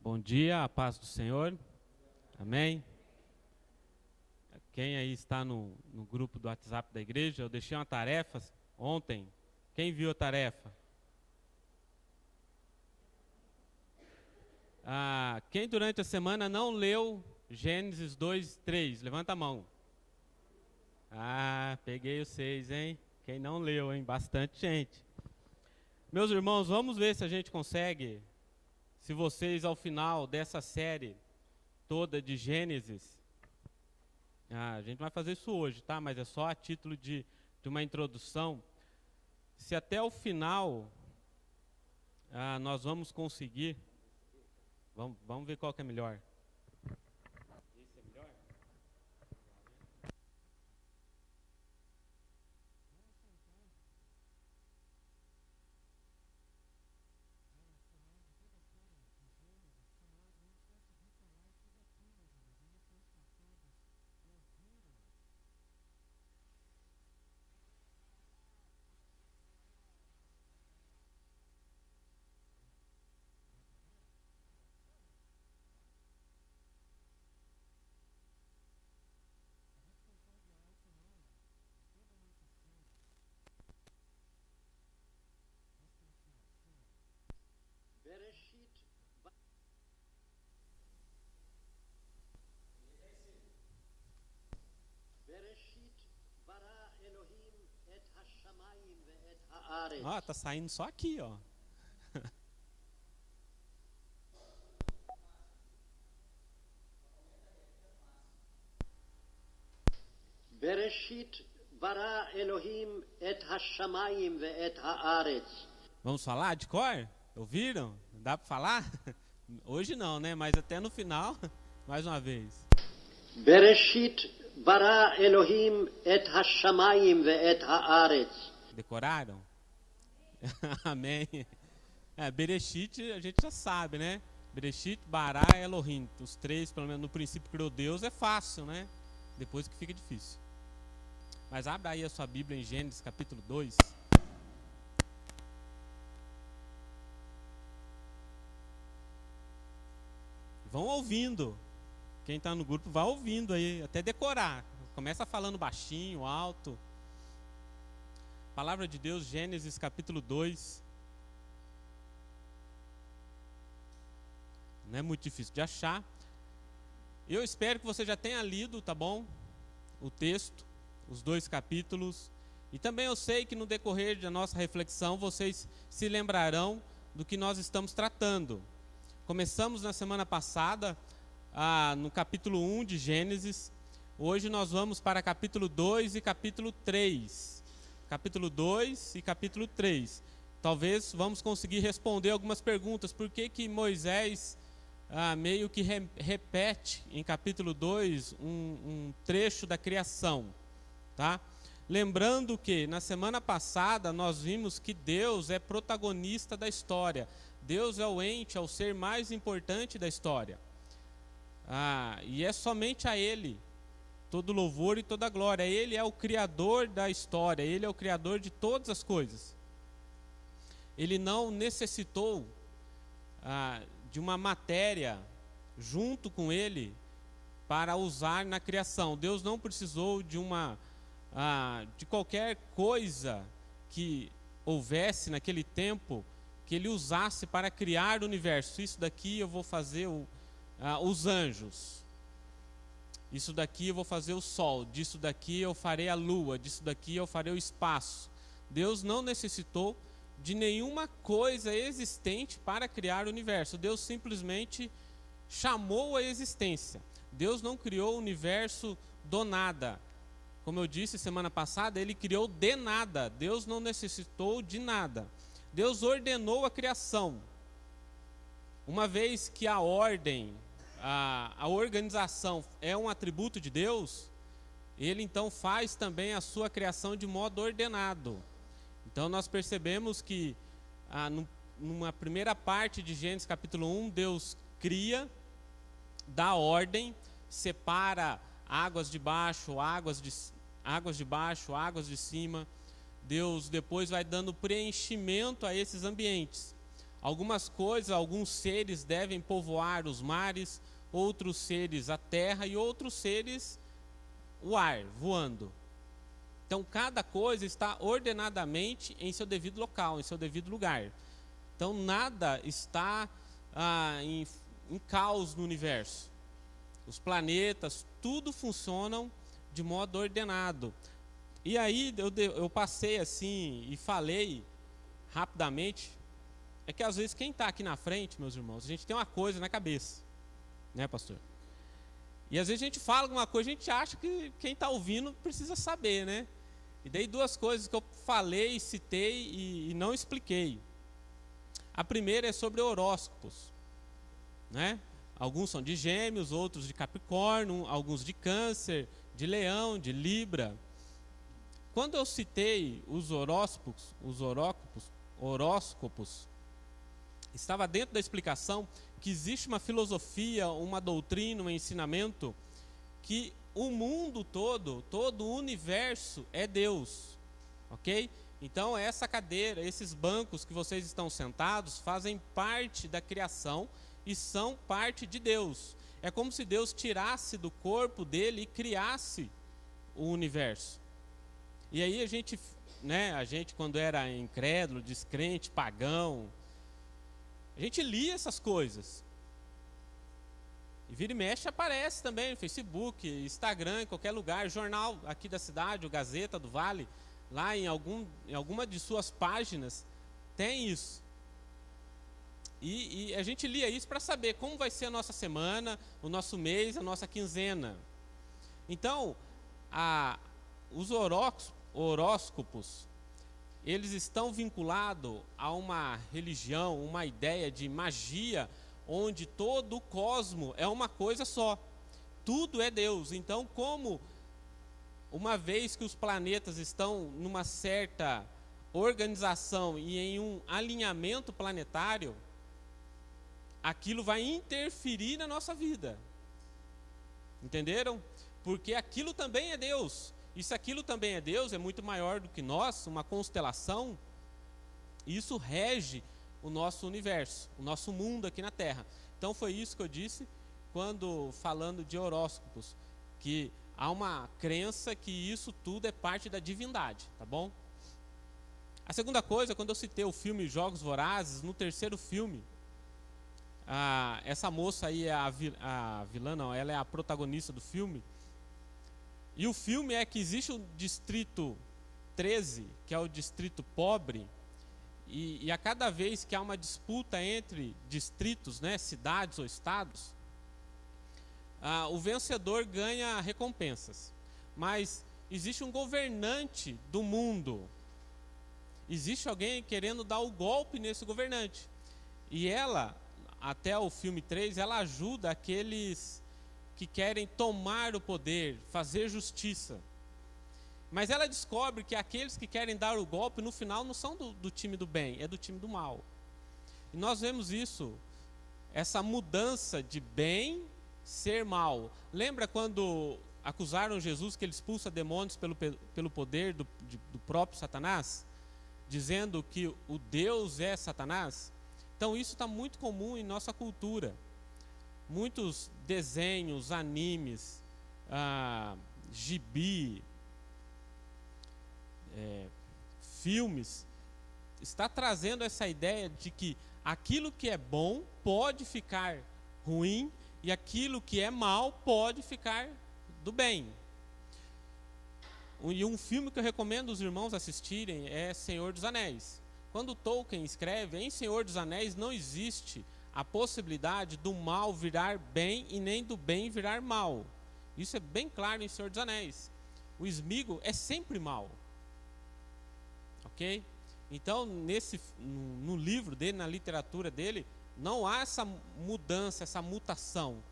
Bom dia, a paz do Senhor. Amém. Quem aí está no grupo do WhatsApp da igreja, eu deixei uma tarefa ontem. Quem viu a tarefa? Quem durante a semana não leu Gênesis 2:3? Levanta a mão. Peguei os 6, hein? Quem não leu, hein? Bastante gente. Meus irmãos, vamos ver se a gente consegue, se vocês ao final dessa série toda de Gênesis, a gente vai fazer isso hoje, tá? Mas é só a título de uma introdução. Se até o final nós vamos conseguir, vamos ver qual que é melhor. Esse é melhor? Tá saindo só aqui, ó. Bereshit bara Elohim et hashamayim ve'et haaretz. Vamos falar de cor? Ouviram? Dá para falar? Hoje não, né? Mas até no final, mais uma vez. Bereshit bara Elohim et hashamayim ve'et haaretz. Decoraram? Amém. Bereshit a gente já sabe, né? Bereshit, Bará, Elohim. Os três, pelo menos no princípio criou Deus, é fácil, né? Depois que fica difícil. Mas abra aí a sua Bíblia em Gênesis capítulo 2. Vão ouvindo. Quem está no grupo vai ouvindo aí, até decorar. Começa falando baixinho, alto. Palavra de Deus, Gênesis capítulo 2. Não é muito difícil de achar. Eu espero que você já tenha lido, tá bom? O texto, os 2 capítulos. E também eu sei que no decorrer da nossa reflexão vocês se lembrarão do que nós estamos tratando. Começamos na semana passada, no capítulo 1 de Gênesis. Hoje nós vamos para capítulo 2 e capítulo 3. Capítulo 2 e capítulo 3. Talvez vamos conseguir responder algumas perguntas. Por que Moisés meio que repete em capítulo 2 um trecho da criação, tá? Lembrando que na semana passada nós vimos que Deus é protagonista da história. Deus é o ente, é o ser mais importante da história. E é somente a Ele todo louvor e toda glória. Ele é o criador da história, Ele é o criador de todas as coisas. Ele não necessitou de uma matéria junto com Ele para usar na criação. Deus não precisou de qualquer coisa que houvesse naquele tempo que Ele usasse para criar o universo. Isso daqui eu vou fazer os anjos. Isso daqui eu vou fazer o sol, disso daqui eu farei a lua, disso daqui eu farei o espaço. Deus não necessitou de nenhuma coisa existente para criar o universo. Deus simplesmente chamou a existência. Deus não criou o universo do nada. Como eu disse semana passada, Ele criou de nada. Deus não necessitou de nada. Deus ordenou a criação. Uma vez que a ordem, a organização é um atributo de Deus, Ele então faz também a sua criação de modo ordenado. Então nós percebemos que numa primeira parte de Gênesis capítulo 1, Deus cria, dá ordem, separa águas de baixo, águas de baixo, águas de cima. Deus depois vai dando preenchimento a esses ambientes. algumas coisas, alguns seres devem povoar os mares, outros seres a terra e outros seres o ar, voando. Então cada coisa está ordenadamente em seu devido local, em seu devido lugar. Então nada está em caos no universo. Os planetas, tudo funcionam de modo ordenado. E aí eu passei assim e falei rapidamente. É que às vezes quem está aqui na frente, meus irmãos, a gente tem uma coisa na cabeça, né, pastor? E às vezes a gente fala alguma coisa, a gente acha que quem está ouvindo precisa saber, né? E daí duas coisas que eu falei, citei e não expliquei. A primeira é sobre horóscopos, né? Alguns são de Gêmeos, outros de Capricórnio, alguns de Câncer, de Leão, de Libra. Quando eu citei os horóscopos, estava dentro da explicação que existe uma filosofia, uma doutrina, um ensinamento que o mundo todo o universo é Deus, ok? Então essa cadeira, esses bancos que vocês estão sentados fazem parte da criação e são parte de Deus. É como se Deus tirasse do corpo dele e criasse o universo. E aí a gente quando era incrédulo, descrente, pagão, a gente lia essas coisas. E vira e mexe aparece também no Facebook, Instagram, em qualquer lugar, jornal aqui da cidade, o Gazeta do Vale, lá em alguma de suas páginas tem isso. E a gente lia isso para saber como vai ser a nossa semana, o nosso mês, a nossa quinzena. Então, os horóscopos, eles estão vinculados a uma religião, uma ideia de magia, onde todo o cosmo é uma coisa só. Tudo é Deus. Então, como uma vez que os planetas estão numa certa organização e em um alinhamento planetário, aquilo vai interferir na nossa vida. Entenderam? Porque aquilo também é Deus. E se aquilo também é Deus, é muito maior do que nós, uma constelação, isso rege o nosso universo, o nosso mundo aqui na Terra. Então foi isso que eu disse quando falando de horóscopos, que há uma crença que isso tudo é parte da divindade, tá bom? A segunda coisa, quando eu citei o filme Jogos Vorazes, no terceiro filme, essa moça aí é a vilã, não, ela é a protagonista do filme. E o filme é que existe o distrito 13, que é o distrito pobre, e a cada vez que há uma disputa entre distritos, né, cidades ou estados, o vencedor ganha recompensas. Mas existe um governante do mundo, existe alguém querendo dar o golpe nesse governante. E ela, até o filme 3, ela ajuda aqueles que querem tomar o poder, fazer justiça. Mas ela descobre que aqueles que querem dar o golpe, no final, não são do time do bem, é do time do mal. E nós vemos isso, essa mudança de bem ser mal. Lembra quando acusaram Jesus que ele expulsa demônios pelo poder do próprio Satanás? Dizendo que o Deus é Satanás? Então isso está muito comum em nossa cultura. Muitos desenhos, animes, gibi, filmes, está trazendo essa ideia de que aquilo que é bom pode ficar ruim e aquilo que é mal pode ficar do bem. E um filme que eu recomendo os irmãos assistirem é Senhor dos Anéis. Quando Tolkien escreve, em Senhor dos Anéis não existe a possibilidade do mal virar bem e nem do bem virar mal. Isso é bem claro em Senhor dos Anéis. O Sméagol é sempre mal. Ok? Então, no livro dele, na literatura dele, não há essa mudança, essa mutação.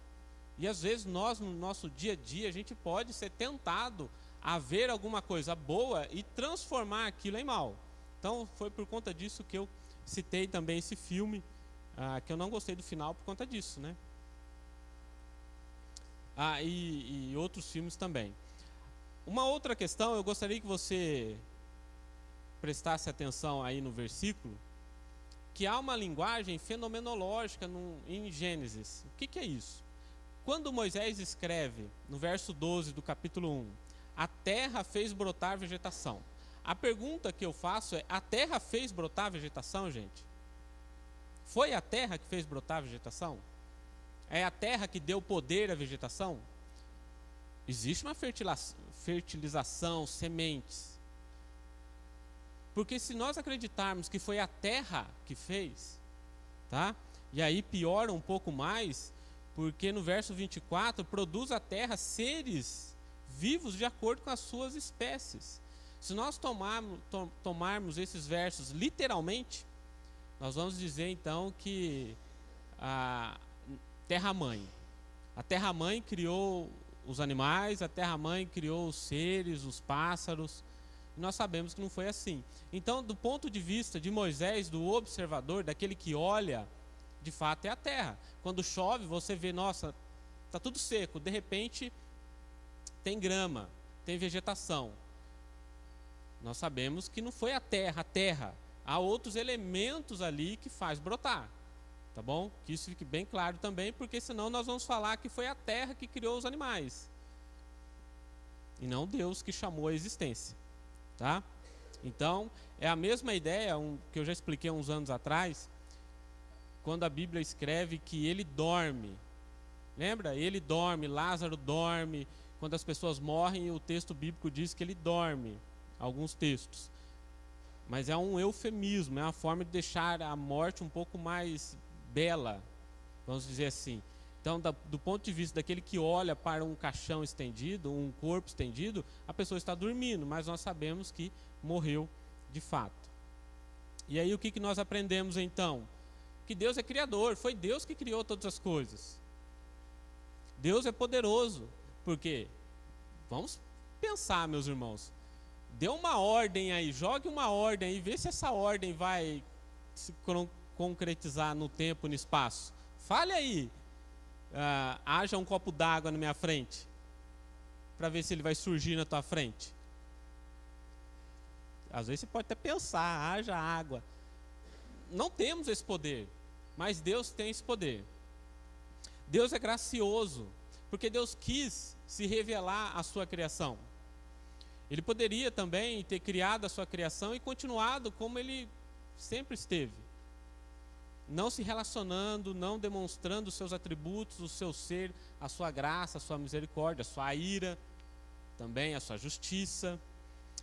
E às vezes nós, no nosso dia a dia, a gente pode ser tentado a ver alguma coisa boa e transformar aquilo em mal. Então, foi por conta disso que eu citei também esse filme, que eu não gostei do final por conta disso, né? E outros filmes também. Uma outra questão, eu gostaria que você prestasse atenção aí no versículo, que há uma linguagem fenomenológica em Gênesis. O que é isso? Quando Moisés escreve, no verso 12 do capítulo 1, a terra fez brotar vegetação. A pergunta que eu faço é, a terra fez brotar vegetação, gente? Foi a terra que fez brotar vegetação? É a terra que deu poder à vegetação? Existe uma fertilização, sementes. Porque se nós acreditarmos que foi a terra que fez, tá? E aí piora um pouco mais, porque no verso 24, produz a terra seres vivos de acordo com as suas espécies. Se nós tomarmos esses versos literalmente, nós vamos dizer então que a terra-mãe criou os animais, a terra-mãe criou os seres, os pássaros. E nós sabemos que não foi assim. Então, do ponto de vista de Moisés, do observador, daquele que olha, de fato é a terra. Quando chove, você vê, nossa, está tudo seco. De repente, tem grama, tem vegetação. Nós sabemos que não foi a terra. Há outros elementos ali que faz brotar. Tá bom? Que isso fique bem claro também, porque senão nós vamos falar que foi a terra que criou os animais. E não Deus que chamou a existência. Tá? Então, é a mesma ideia que eu já expliquei uns anos atrás, quando a Bíblia escreve que ele dorme. Lembra? Ele dorme, Lázaro dorme. Quando as pessoas morrem, o texto bíblico diz que ele dorme. Alguns textos. Mas é um eufemismo, é uma forma de deixar a morte um pouco mais bela, vamos dizer assim. Então, do ponto de vista daquele que olha para um caixão estendido, um corpo estendido, a pessoa está dormindo, mas nós sabemos que morreu de fato. E aí o que nós aprendemos então? Que Deus é criador, foi Deus que criou todas as coisas. Deus é poderoso, porque, vamos pensar, meus irmãos, dê uma ordem aí, jogue uma ordem aí, vê se essa ordem vai se concretizar no tempo, no espaço. Fale aí. Haja um copo d'água na minha frente, para ver se ele vai surgir na tua frente. Às vezes você pode até pensar, haja água. Não temos esse poder, mas Deus tem esse poder. Deus é gracioso, porque Deus quis se revelar à sua criação. Ele poderia também ter criado a sua criação e continuado como ele sempre esteve. Não se relacionando, não demonstrando os seus atributos, o seu ser, a sua graça, a sua misericórdia, a sua ira, também a sua justiça.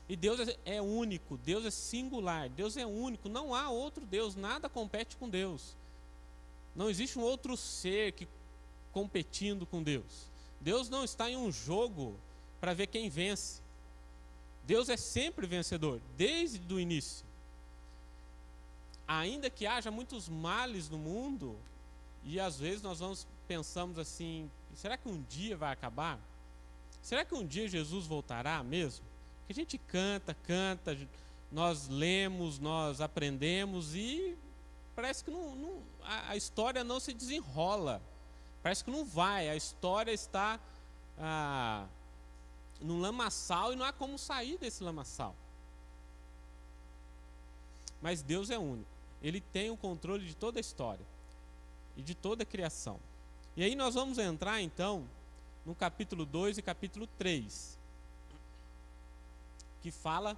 E Deus é único, Deus é singular, Deus é único, não há outro Deus, nada compete com Deus. Não existe um outro ser competindo com Deus. Deus não está em um jogo para ver quem vence. Deus é sempre vencedor, desde o início. Ainda que haja muitos males no mundo, e às vezes nós pensamos assim, será que um dia vai acabar? Será que um dia Jesus voltará mesmo? Que a gente canta, nós lemos, nós aprendemos e parece que a história não se desenrola. Parece que não vai, a história está num lamaçal e não há como sair desse lamaçal. Mas Deus é único. Ele tem o controle de toda a história e de toda a criação. E aí nós vamos entrar então no capítulo 2 e capítulo 3, que fala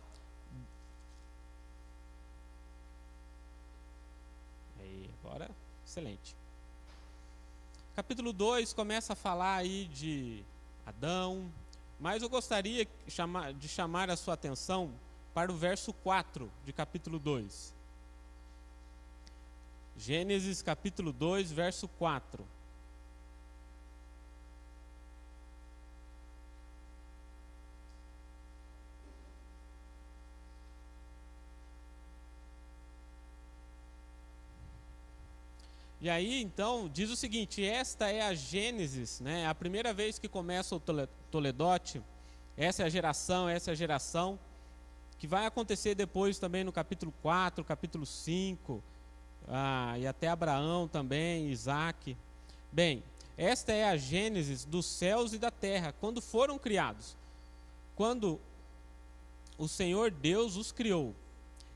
aí, agora, excelente. Capítulo 2 começa a falar aí de Adão, mas eu gostaria de chamar a sua atenção para o verso 4 de capítulo 2. Gênesis capítulo 2, verso 4. E aí, então, diz o seguinte, esta é a Gênesis, né? A primeira vez que começa o Toledote, essa é a geração, que vai acontecer depois também no capítulo 4, capítulo 5, e até Abraão também, Isaac. Bem, esta é a Gênesis dos céus e da terra, quando foram criados, quando o Senhor Deus os criou.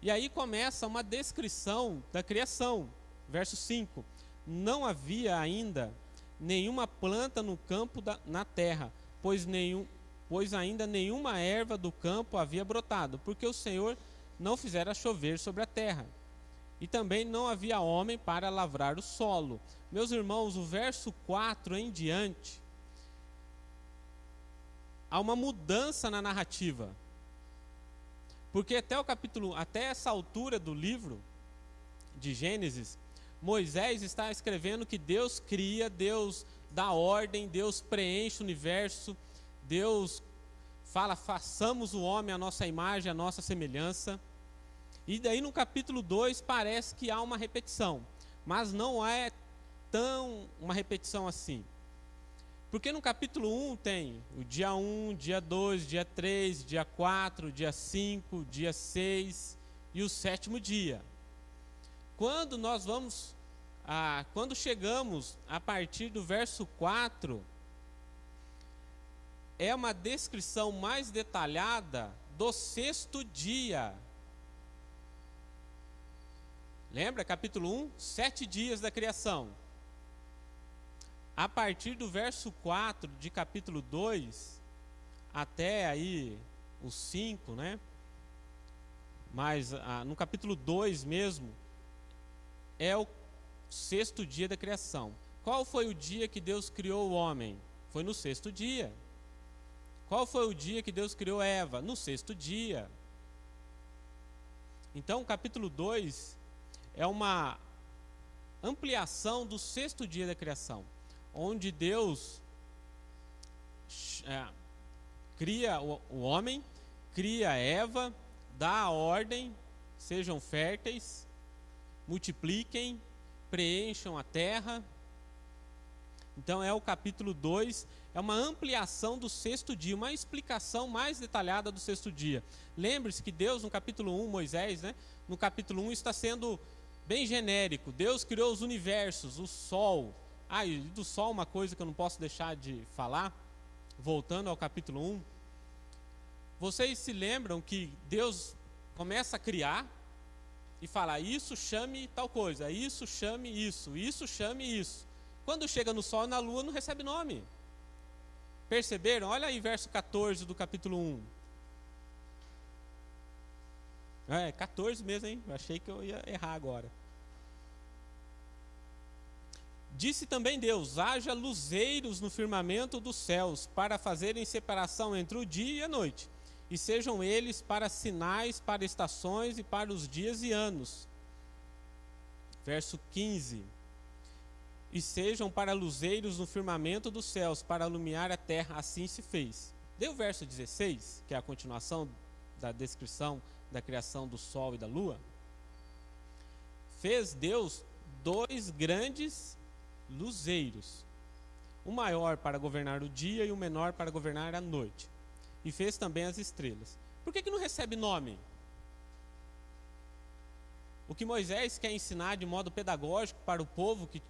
E aí começa uma descrição da criação. Verso 5. Não havia ainda nenhuma planta no campo na terra, pois ainda nenhuma erva do campo havia brotado, porque o Senhor não fizera chover sobre a terra. E também não havia homem para lavrar o solo. Meus irmãos, o verso 4 em diante, há uma mudança na narrativa. Porque até essa altura do livro de Gênesis, Moisés está escrevendo que Deus cria, Deus dá ordem, Deus preenche o universo, Deus fala, façamos o homem à nossa imagem, à nossa semelhança. E daí no capítulo 2 parece que há uma repetição, mas não é tão uma repetição assim. Porque no capítulo 1 tem o dia 1, dia 2, dia 3, dia 4, dia 5, dia 6 e o 7º dia. Quando chegamos a partir do verso 4, é uma descrição mais detalhada do 6º dia. Lembra, capítulo 1, 7 dias da criação. A partir do verso 4 de capítulo 2, até aí o 5, né? Mas no capítulo 2 mesmo, é o 6º dia da criação. Qual foi o dia que Deus criou o homem? Foi no 6º dia. Qual foi o dia que Deus criou Eva? No 6º dia. Então o capítulo 2 é uma ampliação do 6º dia da criação, onde Deus cria o homem, cria Eva, dá a ordem, sejam férteis, multipliquem, preencham a terra. Então é o capítulo 2, é uma ampliação do 6º dia, uma explicação mais detalhada do 6º dia. Lembre-se que Deus, no capítulo 1, Moisés, né, no capítulo 1 está sendo bem genérico. Deus criou os universos, o sol. E do sol uma coisa que eu não posso deixar de falar, voltando ao capítulo 1. Vocês se lembram que Deus começa a criar e fala, isso chame tal coisa, isso chame isso chame isso. Quando chega no sol e na lua não recebe nome. Perceberam? Olha aí verso 14 do capítulo 1. 14 mesmo, hein? Eu achei que eu ia errar agora. Disse também Deus, haja luzeiros no firmamento dos céus, para fazerem separação entre o dia e a noite, e sejam eles para sinais, para estações e para os dias e anos. Verso 15. E sejam para luzeiros no firmamento dos céus, para iluminar a terra, assim se fez. Deu o verso 16, que é a continuação da descrição da criação do sol e da lua. Fez Deus 2 grandes luzeiros, o maior para governar o dia e o menor para governar a noite. E fez também as estrelas. Por que não recebe nome? O que Moisés quer ensinar de modo pedagógico para o povo que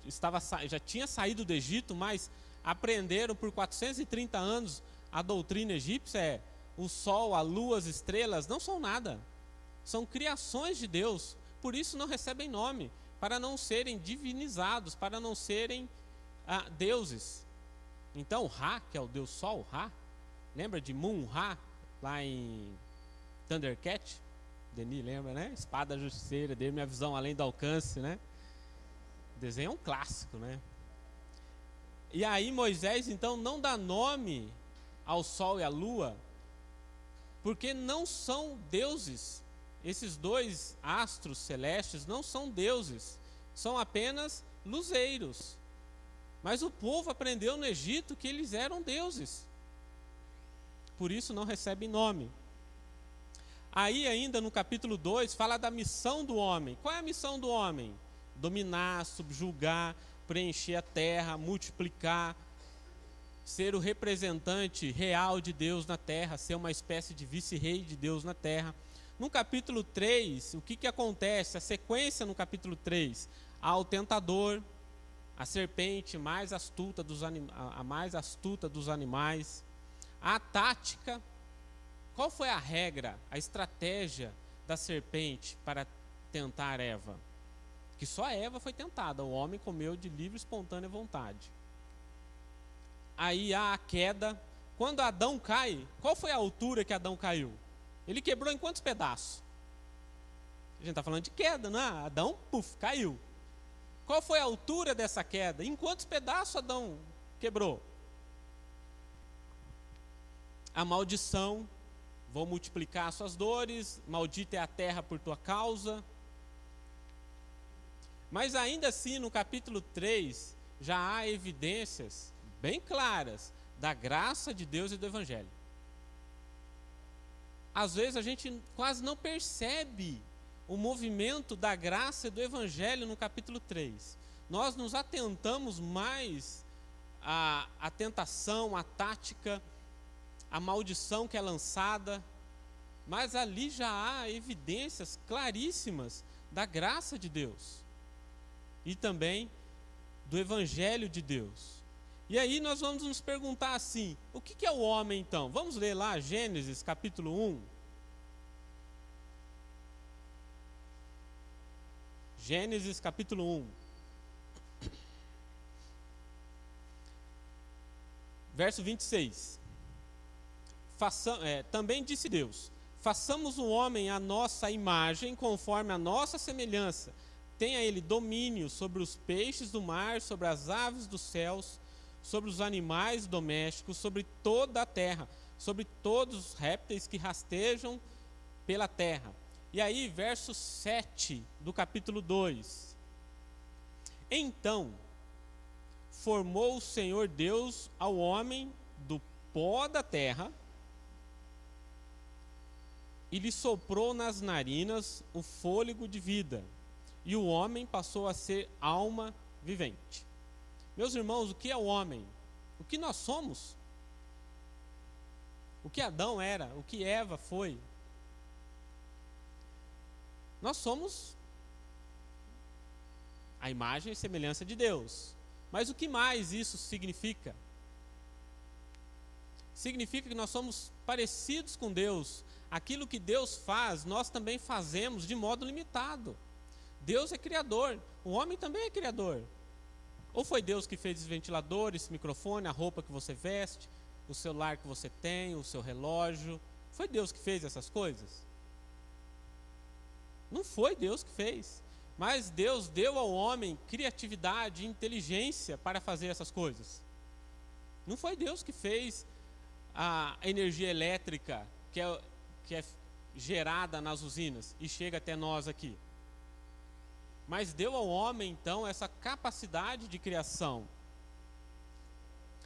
já tinha saído do Egito, mas aprenderam por 430 anos a doutrina egípcia é: o sol, a lua, as estrelas não são nada. São criações de Deus. Por isso não recebem nome, para não serem divinizados, para não serem deuses. Então Ra, que é o deus sol, Ra, lembra de Mun-Ra, lá em Thundercat? Denis lembra, né? Espada justiceira, deu minha visão além do alcance, né? O desenho é um clássico, né? E aí Moisés então não dá nome ao sol e à lua, porque não são deuses. Esses 2 astros celestes não são deuses, são apenas luzeiros. Mas o povo aprendeu no Egito que eles eram deuses, por isso não recebem nome. Aí ainda no capítulo 2 fala da missão do homem. Qual é a missão do homem? Dominar, subjugar, preencher a terra, multiplicar, ser o representante real de Deus na terra, ser uma espécie de vice-rei de Deus na terra. No capítulo 3, o que acontece? A sequência no capítulo 3, há o tentador, a serpente mais astuta a mais astuta dos animais, a tática. Qual foi a regra, a estratégia da serpente para tentar Eva? Que só Eva foi tentada, o homem comeu de livre e espontânea vontade. Aí há a queda. Quando Adão cai, qual foi a altura que Adão caiu? Ele quebrou em quantos pedaços? A gente está falando de queda, não é? Adão, caiu. Qual foi a altura dessa queda? Em quantos pedaços Adão quebrou? A maldição: vou multiplicar suas dores, maldita é a terra por tua causa. Mas ainda assim, no capítulo 3, já há evidências bem claras da graça de Deus e do Evangelho. Às vezes a gente quase não percebe o movimento da graça e do Evangelho no capítulo 3. Nós nos atentamos mais à tentação, à tática, à maldição que é lançada, mas ali já há evidências claríssimas da graça de Deus e também do Evangelho de Deus. E aí nós vamos nos perguntar assim: o que é o homem então? Vamos ler lá Gênesis capítulo 1. Gênesis capítulo 1. Verso 26. Também disse Deus: façamos o homem à nossa imagem, conforme a nossa semelhança. Tenha ele domínio sobre os peixes do mar, sobre as aves dos céus, sobre os animais domésticos, sobre toda a terra, sobre todos os répteis que rastejam pela terra. E aí, verso 7 do capítulo 2. Então formou o Senhor Deus ao homem do pó da terra e lhe soprou nas narinas o fôlego de vida, e o homem passou a ser alma vivente. Meus irmãos, o que é o homem? O que nós somos? O que Adão era? O que Eva foi? Nós somos a imagem e semelhança de Deus. Mas o que mais isso significa? Significa que nós somos parecidos com Deus. Aquilo que Deus faz, nós também fazemos de modo limitado. Deus é criador, o homem também é criador. Ou foi Deus que fez os ventiladores, esse microfone, a roupa que você veste, o celular que você tem, o seu relógio? Foi Deus que fez essas coisas? Não foi Deus que fez. Mas Deus deu ao homem criatividade e inteligência para fazer essas coisas. Não foi Deus que fez a energia elétrica que é gerada nas usinas e chega até nós aqui. Mas deu ao homem, então, essa capacidade de criação.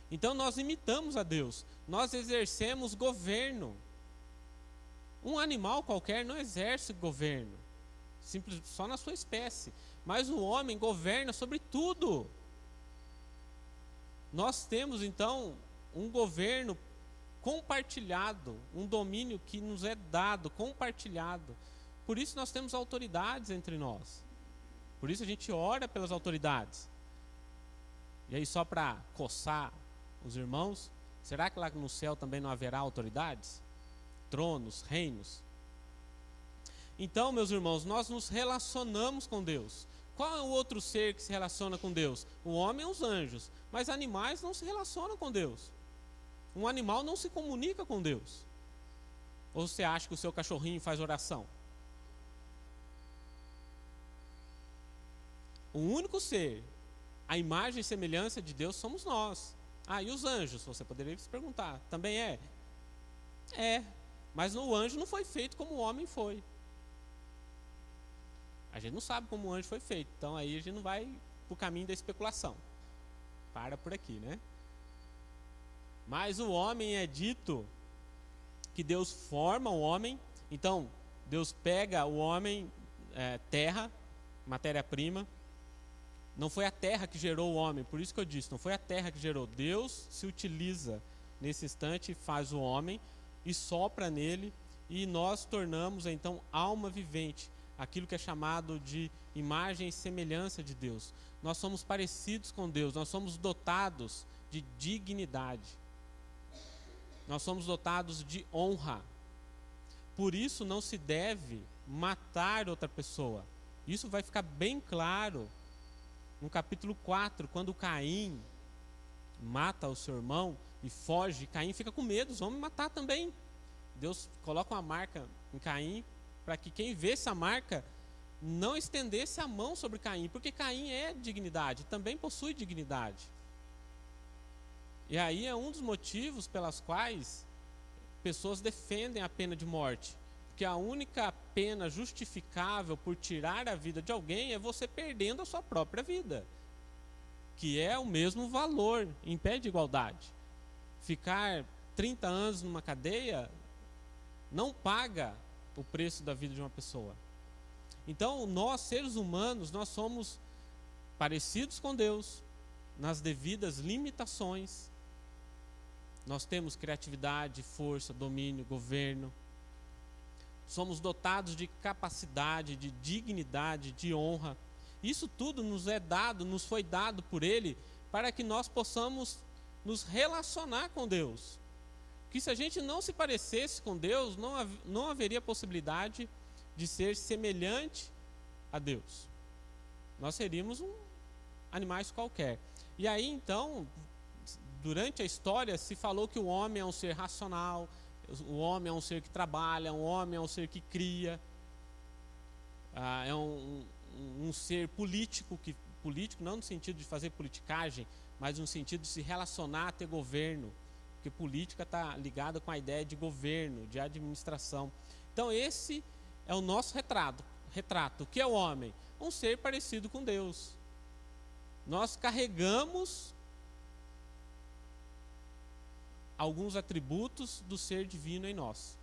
Então nós imitamos a Deus, nós exercemos governo. Um animal qualquer não exerce governo, só na sua espécie, mas o homem governa sobre tudo. Nós temos então um governo compartilhado, um domínio que nos é dado, compartilhado. Por isso nós temos autoridades entre nós. Por isso a gente ora pelas autoridades. E aí, só para coçar os irmãos, será que lá no céu também não haverá autoridades? Tronos, reinos? Então, meus irmãos, nós nos relacionamos com Deus. Qual é o outro ser que se relaciona com Deus? O homem e os anjos. Mas animais não se relacionam com Deus. Um animal não se comunica com Deus. Ou você acha que o seu cachorrinho faz oração? O único ser, a imagem e semelhança de Deus somos nós. Ah, e os anjos? Você poderia se perguntar, também é? É, mas o anjo não foi feito como o homem foi. A gente não sabe como o anjo foi feito, então aí a gente não vai para o caminho da especulação. Para por aqui, né? Mas o homem é dito que Deus forma o homem. Então, Deus pega o homem, terra, matéria-prima. Não foi a terra que gerou o homem, por isso que eu disse, não foi a terra que gerou. Deus se utiliza nesse instante, faz o homem e sopra nele, e nós tornamos então alma vivente, aquilo que é chamado de imagem e semelhança de Deus. Nós somos parecidos com Deus, nós somos dotados de dignidade, nós somos dotados de honra. Por isso não se deve matar outra pessoa. Isso vai ficar bem claro no capítulo 4, quando Caim mata o seu irmão e foge. Caim fica com medo, vão me matar também. Deus coloca uma marca em Caim para que quem vê essa marca não estendesse a mão sobre Caim, porque Caim é dignidade, também possui dignidade. E aí é um dos motivos pelas quais pessoas defendem a pena de morte, porque a única pena justificável por tirar a vida de alguém é você perdendo a sua própria vida, que é o mesmo valor, em pé de igualdade. Ficar 30 anos numa cadeia não paga o preço da vida de uma pessoa. Então, nós, seres humanos, nós somos parecidos com Deus nas devidas limitações. Nós temos criatividade, força, domínio, governo. Somos dotados de capacidade, de dignidade, de honra. Isso tudo nos é dado, nos foi dado por Ele, para que nós possamos nos relacionar com Deus. Que se a gente não se parecesse com Deus, não haveria possibilidade de ser semelhante a Deus. Nós seríamos animais qualquer. E aí então, durante a história, se falou que o homem é um ser racional, o homem é um ser que trabalha, o homem é um ser que cria, é um ser político, político não no sentido de fazer politicagem, mas no sentido de se relacionar, ter governo, porque política está ligada com a ideia de governo, de administração. Então esse é o nosso retrato. O que é o homem? Um ser parecido com Deus. Nós carregamos alguns atributos do ser divino em nós.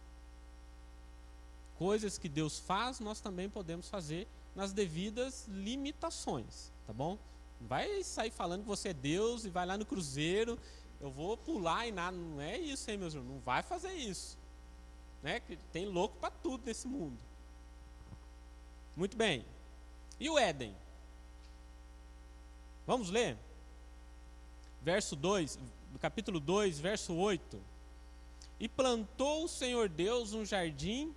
Coisas que Deus faz, nós também podemos fazer nas devidas limitações, tá bom? Não vai sair falando que você é Deus e vai lá no cruzeiro, eu vou pular e nada. Não é isso, hein, meus irmãos? Não vai fazer isso, né? Tem louco para tudo nesse mundo. Muito bem. E o Éden? Vamos ler? Verso 2, do capítulo 2, verso 8. E plantou o Senhor Deus um jardim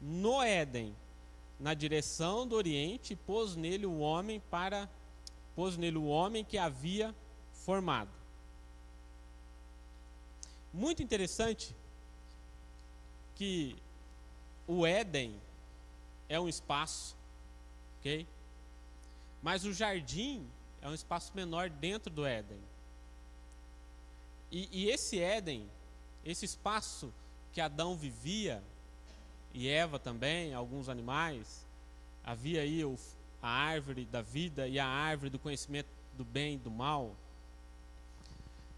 no Éden, na direção do Oriente, e pôs nele o homem que havia formado. Muito interessante que o Éden é um espaço, ok? Mas o jardim é um espaço menor dentro do Éden. E esse Éden, esse espaço que Adão vivia, e Eva também, alguns animais, havia aí a árvore da vida e a árvore do conhecimento do bem e do mal.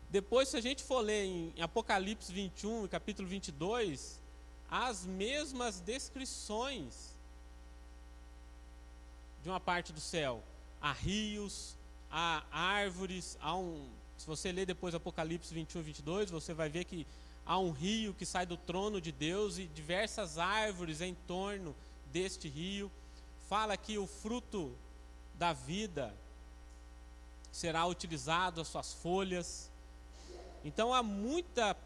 Depois, se a gente for ler em Apocalipse 21 e capítulo 22, as mesmas descrições de uma parte do céu. Há rios, há árvores, se você ler depois Apocalipse 21 e 22, você vai ver que há um rio que sai do trono de Deus e diversas árvores em torno deste rio. Fala que o fruto da vida será utilizado, as suas folhas. Então há muita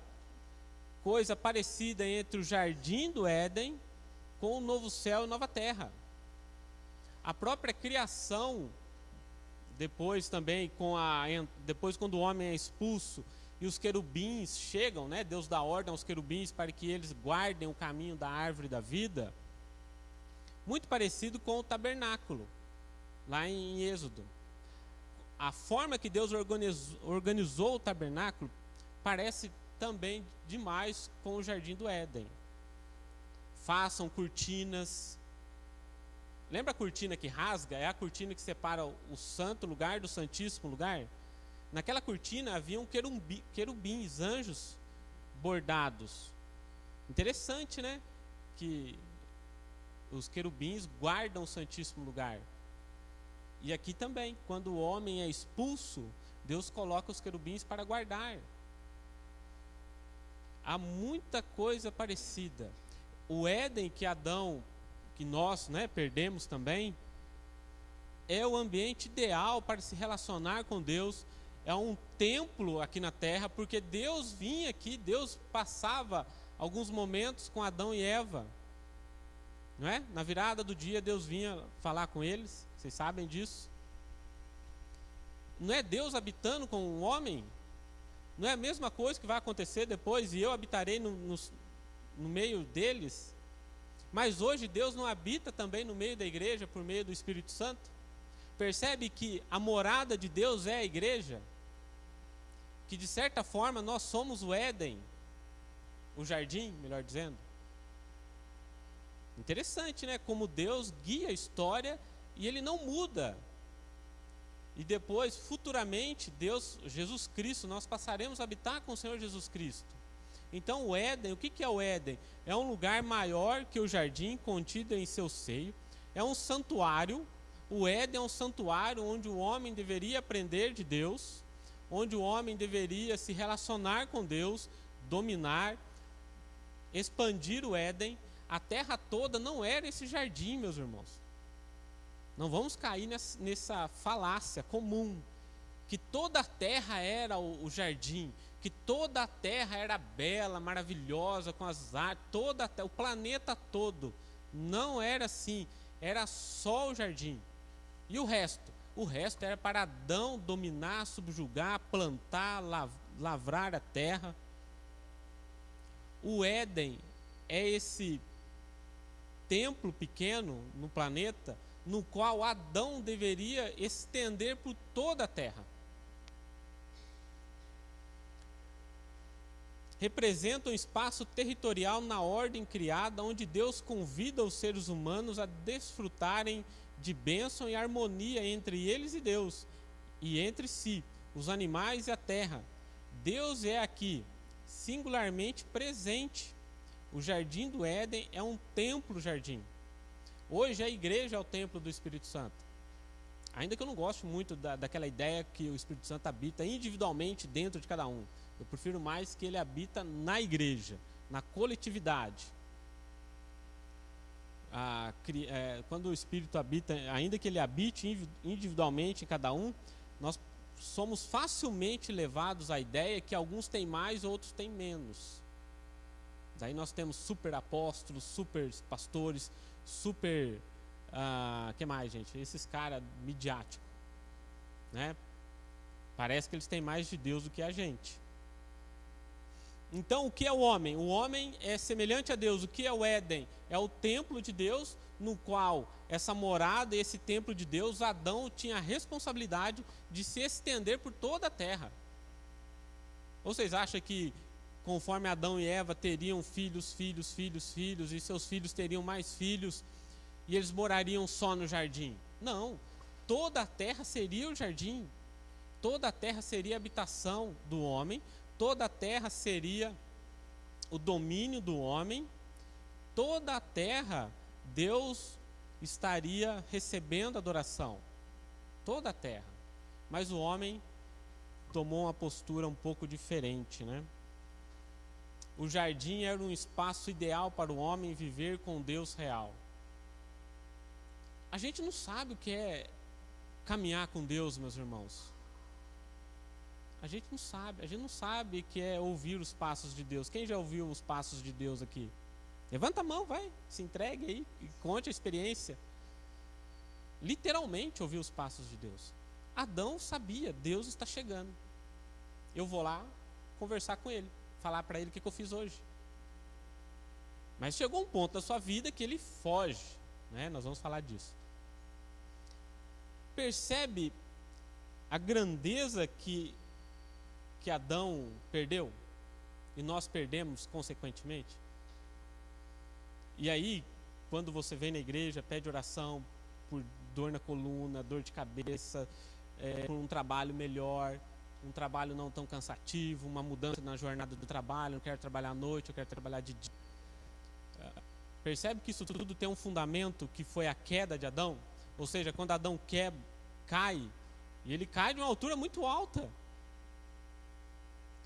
coisa parecida entre o jardim do Éden com o novo céu e nova terra. A própria criação, depois também depois quando o homem é expulso e os querubins chegam, né? Deus dá ordem aos querubins para que eles guardem o caminho da árvore da vida. Muito parecido com o tabernáculo, lá em Êxodo. A forma que Deus organizou o tabernáculo parece também demais com o jardim do Éden. Façam cortinas. Lembra a cortina que rasga? É a cortina que separa o santo lugar do santíssimo lugar? Naquela cortina haviam querubins, anjos bordados. Interessante, né? Que os querubins guardam o santíssimo lugar. E aqui também, quando o homem é expulso, Deus coloca os querubins para guardar. Há muita coisa parecida. O Éden que nós, né, perdemos também, é o ambiente ideal para se relacionar com Deus. É um templo aqui na terra, porque Deus vinha aqui, Deus passava alguns momentos com Adão e Eva. Não é? Na virada do dia Deus vinha falar com eles, vocês sabem disso. Não é Deus habitando com o homem? Não é a mesma coisa que vai acontecer depois, e eu habitarei no meio deles? Mas hoje Deus não habita também no meio da igreja por meio do Espírito Santo? Percebe que a morada de Deus é a igreja? Que de certa forma nós somos o Éden, o jardim, melhor dizendo. Interessante, né? Como Deus guia a história e Ele não muda. E depois, futuramente, Deus, Jesus Cristo, nós passaremos a habitar com o Senhor Jesus Cristo. Então o Éden, o que é o Éden? É um lugar maior que o jardim contido em seu seio. É um santuário. O Éden é um santuário onde o homem deveria aprender de Deus, onde o homem deveria se relacionar com Deus, dominar, expandir o Éden. A terra toda não era esse jardim, meus irmãos. Não vamos cair nessa falácia comum, que toda a terra era o jardim, que toda a terra era bela, maravilhosa, com as árvores, o planeta todo. Não era assim, era só o jardim. E o resto? O resto era para Adão dominar, subjugar, plantar, lavrar a terra. O Éden é esse templo pequeno no planeta, no qual Adão deveria estender por toda a terra. Representa um espaço territorial na ordem criada, onde Deus convida os seres humanos a desfrutarem de bênção e harmonia entre eles e Deus, e entre si, os animais e a terra. Deus é aqui singularmente presente. O jardim do Éden é um templo-jardim. Hoje a igreja é o templo do Espírito Santo. Ainda que eu não goste muito daquela ideia que o Espírito Santo habita individualmente dentro de cada um. Eu prefiro mais que ele habita na igreja, na coletividade. Quando o Espírito habita, ainda que ele habite individualmente em cada um, nós somos facilmente levados à ideia que alguns têm mais, outros têm menos. Daí nós temos super apóstolos, super pastores, super, que mais, gente? Esses caras midiáticos, né? Parece que eles têm mais de Deus do que a gente. Então, o que é o homem? O homem é semelhante a Deus. O que é o Éden? É o templo de Deus, no qual essa morada, esse templo de Deus, Adão tinha a responsabilidade de se estender por toda a terra. Ou vocês acham que conforme Adão e Eva teriam filhos, e seus filhos teriam mais filhos, e eles morariam só no jardim? Não, toda a terra seria o jardim, toda a terra seria a habitação do homem, toda a terra seria o domínio do homem, toda a terra Deus estaria recebendo adoração, toda a terra. Mas o homem tomou uma postura um pouco diferente, né? O jardim era um espaço ideal para o homem viver com Deus real. A gente não sabe o que é caminhar com Deus, meus irmãos. A gente não sabe o que é ouvir os passos de Deus. Quem já ouviu os passos de Deus aqui? Levanta a mão, vai, se entregue aí e conte a experiência. Literalmente ouviu os passos de Deus. Adão sabia, Deus está chegando. Eu vou lá conversar com ele, falar para ele o que eu fiz hoje. Mas chegou um ponto da sua vida que ele foge, né? Nós vamos falar disso. Percebe a grandeza que Adão perdeu e nós perdemos consequentemente? E aí, quando você vem na igreja, pede oração por dor na coluna, dor de cabeça, por um trabalho melhor, um trabalho não tão cansativo, uma mudança na jornada do trabalho, eu quero trabalhar à noite, eu quero trabalhar de dia. Percebe que isso tudo tem um fundamento que foi a queda de Adão? Ou seja, quando Adão cai, e ele cai de uma altura muito alta.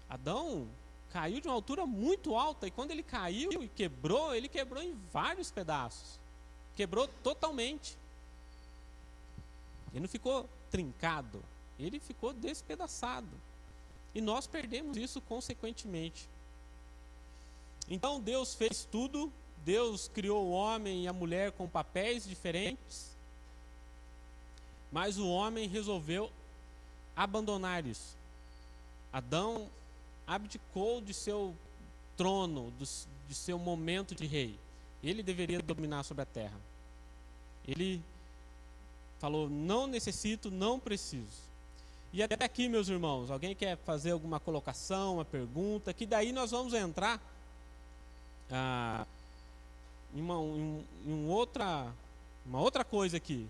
Adão caiu de uma altura muito alta, e quando ele caiu e quebrou, ele quebrou em vários pedaços. Quebrou totalmente. Ele não ficou trincado, ele ficou despedaçado. E nós perdemos isso consequentemente. Então Deus fez tudo Deus criou o homem e a mulher com papéis diferentes, mas o homem resolveu abandonar isso. Adão abdicou de seu trono, de seu momento de rei. Ele deveria dominar sobre a terra. Ele falou: não necessito, não preciso. E até aqui, meus irmãos, alguém quer fazer alguma colocação, uma pergunta? Que daí nós vamos entrar em uma outra coisa aqui.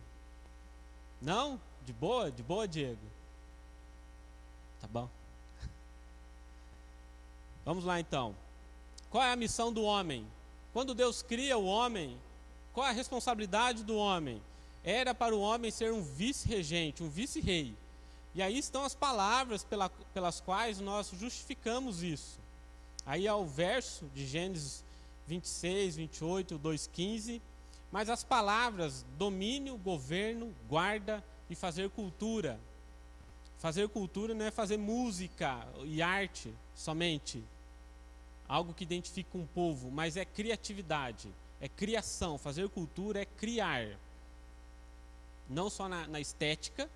Não? De boa, Diego? Tá bom. Vamos lá então. Qual é a missão do homem? Quando Deus cria o homem, qual é a responsabilidade do homem? Era para o homem ser um vice-regente, um vice-rei. E aí estão as palavras pelas quais nós justificamos isso. Aí é o verso de Gênesis 26, 28, 2:15. Mas as palavras domínio, governo, guarda e fazer cultura. Fazer cultura não é fazer música e arte somente. Algo que identifica um povo, mas é criatividade, é criação. Fazer cultura é criar. Não só na estética,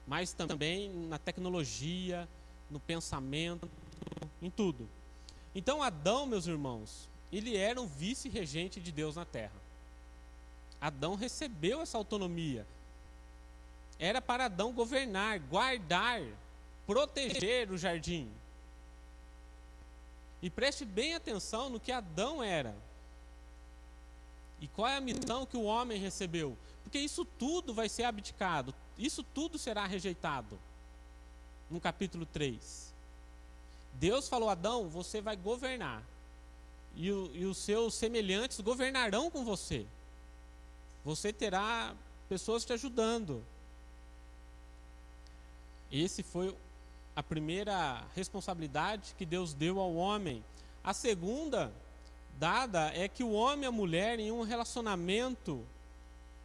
mas também na tecnologia, no pensamento, em tudo. Então Adão, meus irmãos, ele era um vice-regente de Deus na terra. Adão recebeu essa autonomia. Era para Adão governar, guardar, proteger o jardim. E preste bem atenção no que Adão era. E qual é a missão que o homem recebeu? Porque isso tudo vai ser abdicado. Isso tudo será rejeitado. No capítulo 3. Deus falou: Adão, você vai governar. E os seus semelhantes governarão com você. Você terá pessoas te ajudando. Esse foi a primeira responsabilidade que Deus deu ao homem. A segunda dada é que o homem e a mulher, em um relacionamento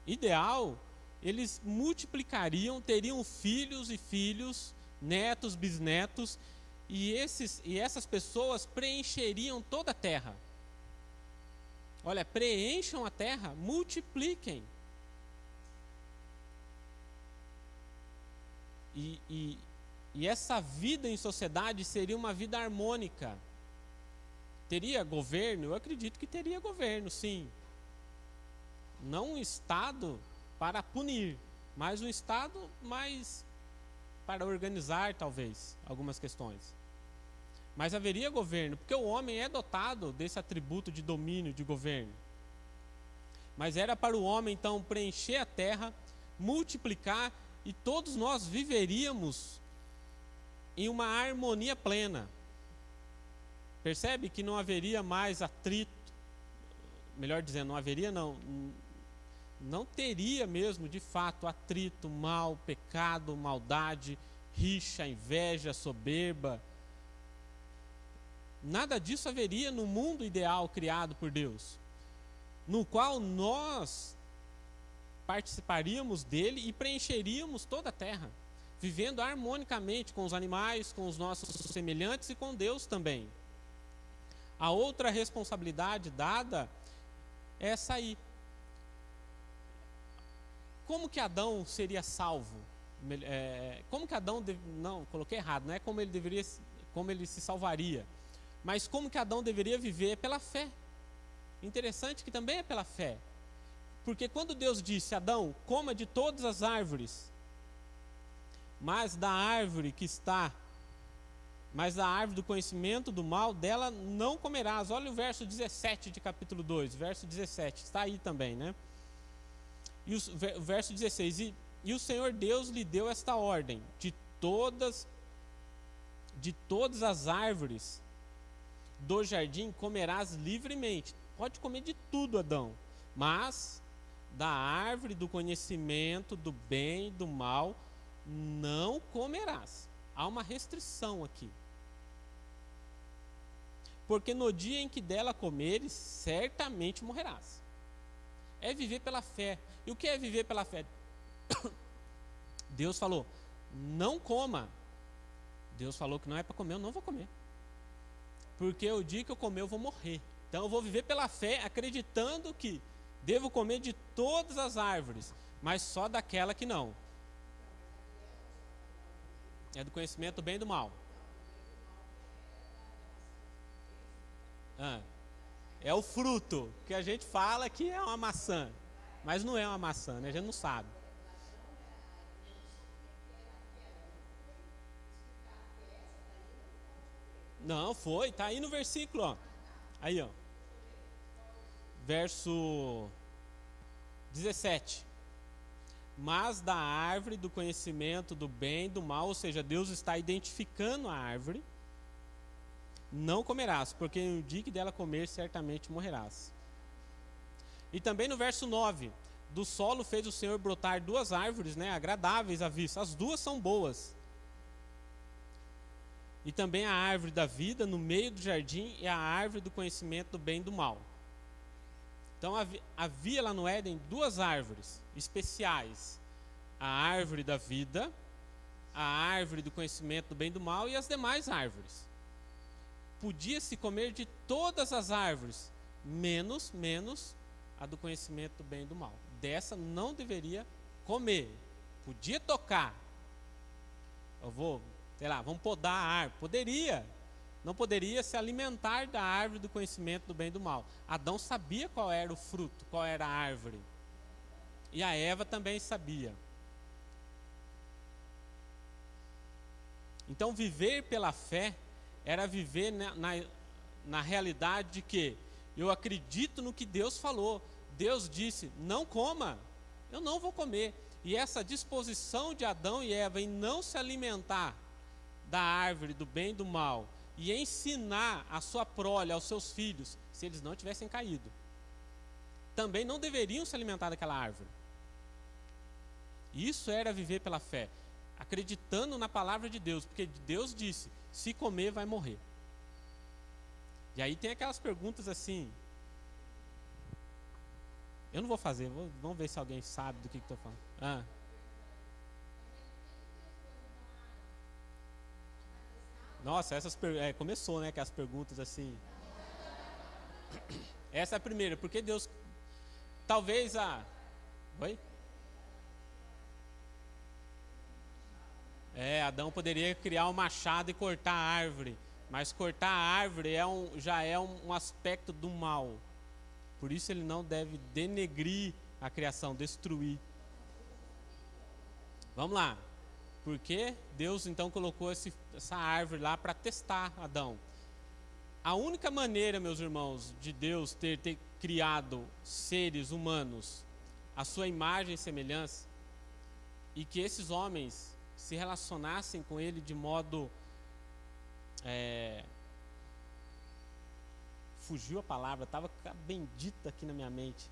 ideal, eles multiplicariam, teriam filhos e filhos, netos, bisnetos, e essas pessoas preencheriam toda a terra. Olha, preencham a terra, multipliquem. E essa vida em sociedade seria uma vida harmônica. Teria governo? Eu acredito que teria governo, sim. Não um Estado para punir, mas um Estado mais para organizar, talvez, algumas questões. Mas haveria governo, porque o homem é dotado desse atributo de domínio, de governo. Mas era para o homem, então, preencher a terra, multiplicar, e todos nós viveríamos em uma harmonia plena. Percebe que não haveria mais atrito, melhor dizendo, não teria mesmo, de fato, atrito, mal, pecado, maldade, rixa, inveja, soberba. Nada disso haveria no mundo ideal criado por Deus, no qual nós participaríamos dele e preencheríamos toda a terra, vivendo harmonicamente com os animais, com os nossos semelhantes e com Deus também. A outra responsabilidade dada é essa aí. Como que Adão seria salvo? Como que Adão não, coloquei errado, não é como ele se salvaria, mas como que Adão deveria viver? Pela fé. Interessante que também é pela fé. Porque quando Deus disse: Adão, coma de todas as árvores, mas da árvore do conhecimento do mal, dela não comerás. Olha o verso 17 de capítulo 2, verso 17, está aí também, né? E o verso 16, e o Senhor Deus lhe deu esta ordem: de todas as árvores do jardim comerás livremente. Pode comer de tudo, Adão, mas da árvore do conhecimento do bem e do mal não comerás. Há uma restrição aqui. Porque no dia em que dela comeres, certamente morrerás. É viver pela fé. E o que é viver pela fé? Deus falou: não coma. Deus falou que não é para comer, eu não vou comer. Porque o dia que eu comer, eu vou morrer. Então eu vou viver pela fé, acreditando que devo comer de todas as árvores, mas só daquela que não. É do conhecimento do bem e do mal. É o fruto que a gente fala que é uma maçã, mas não é uma maçã, né? A gente não sabe. Não, foi, tá aí no versículo, ó. Aí, ó. Verso 17. Mas da árvore do conhecimento do bem e do mal, ou seja, Deus está identificando a árvore, não comerás, porque no dia que dela comer, certamente morrerás. E também no verso 9, do solo fez o Senhor brotar duas árvores, né, agradáveis à vista, as duas são boas. E também a árvore da vida no meio do jardim e a árvore do conhecimento do bem e do mal. Então havia lá no Éden duas árvores especiais: a árvore da vida, a árvore do conhecimento do bem e do mal e as demais árvores. Podia-se comer de todas as árvores, menos a do conhecimento do bem e do mal. Dessa não deveria comer. Podia tocar. Vamos podar a árvore. Poderia. Não poderia se alimentar da árvore do conhecimento do bem e do mal. Adão sabia qual era o fruto, qual era a árvore. E a Eva também sabia. Então viver pela fé era viver na realidade de que eu acredito no que Deus falou. Deus disse, não coma, eu não vou comer. E essa disposição de Adão e Eva em não se alimentar da árvore do bem e do mal e ensinar a sua prole aos seus filhos, se eles não tivessem caído, também não deveriam se alimentar daquela árvore. Isso era viver pela fé, acreditando na palavra de Deus, porque Deus disse, se comer vai morrer. E aí tem aquelas perguntas assim, eu não vou fazer, vamos ver se alguém sabe do que estou falando. Nossa, começou, né, que as perguntas assim. Essa é a primeira, porque Deus, talvez Oi? Adão poderia criar um machado e cortar a árvore, mas cortar a árvore já é um aspecto do mal. Por isso ele não deve denegrir a criação, destruir. Vamos lá. Porque Deus então colocou essa árvore lá para testar Adão. A única maneira, meus irmãos, de Deus ter criado seres humanos à sua imagem e semelhança, e que esses homens se relacionassem com ele de modo... fugiu a palavra, estava bendita aqui na minha mente.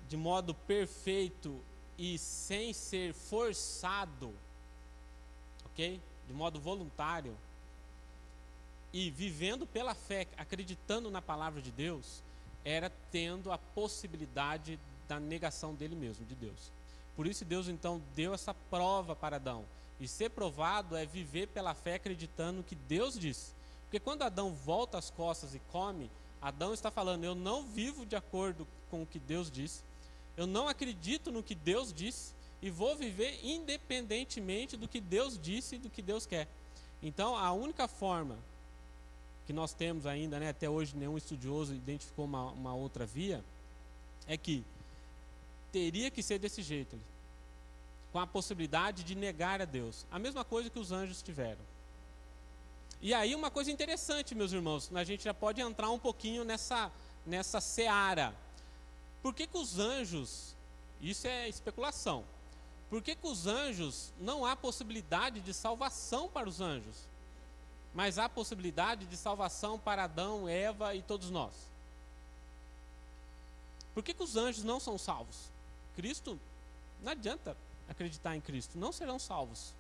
De modo perfeito e sem ser forçado, ok? De modo voluntário. E vivendo pela fé, acreditando na palavra de Deus, era tendo a possibilidade da negação dele mesmo, de Deus. Por isso Deus então deu essa prova para Adão. E ser provado é viver pela fé acreditando no que Deus disse. Porque quando Adão volta as costas e come, Adão está falando, eu não vivo de acordo com o que Deus disse, eu não acredito no que Deus disse, e vou viver independentemente do que Deus disse e do que Deus quer. Então a única forma que nós temos ainda, né, até hoje nenhum estudioso identificou uma outra via, é que teria que ser desse jeito, com a possibilidade de negar a Deus, a mesma coisa que os anjos tiveram. E aí uma coisa interessante, meus irmãos, a gente já pode entrar um pouquinho nessa seara. Por que os anjos, isso é especulação, por que os anjos não há possibilidade de salvação para os anjos, mas há possibilidade de salvação para Adão, Eva e todos nós? Por que os anjos não são salvos? Cristo, não adianta acreditar em Cristo, não serão salvos.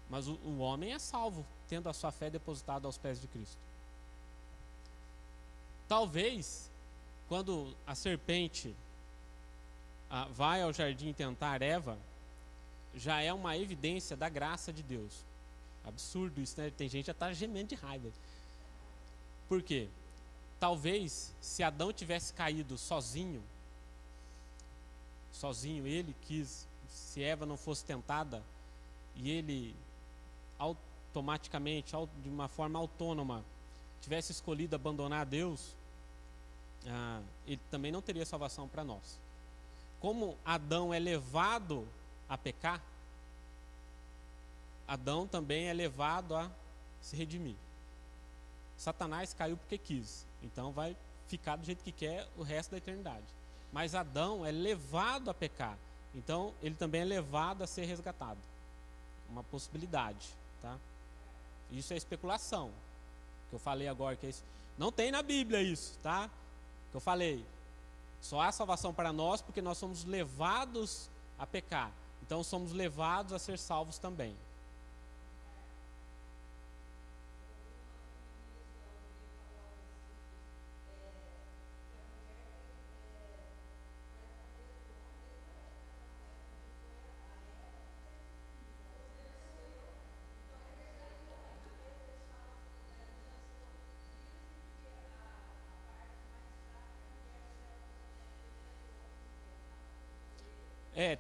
Mas o homem é salvo, tendo a sua fé depositada aos pés de Cristo. Talvez, quando a serpente vai ao jardim tentar Eva, já é uma evidência da graça de Deus. Absurdo isso, né? Tem gente que já está gemendo de raiva. Por quê? talvez se Adão tivesse caído sozinho, ele quis, se Eva não fosse tentada, e ele automaticamente, de uma forma autônoma, tivesse escolhido abandonar a Deus, ele também não teria salvação para nós. Como Adão é levado a pecar, Adão também é levado a se redimir. Satanás caiu porque quis, então vai ficar do jeito que quer o resto da eternidade. Mas Adão é levado a pecar, então ele também é levado a ser resgatado. Uma possibilidade, tá? Isso é especulação, que eu falei agora, que é isso. Não tem na Bíblia isso, tá? Que eu falei, só há salvação para nós porque nós somos levados a pecar, então somos levados a ser salvos também.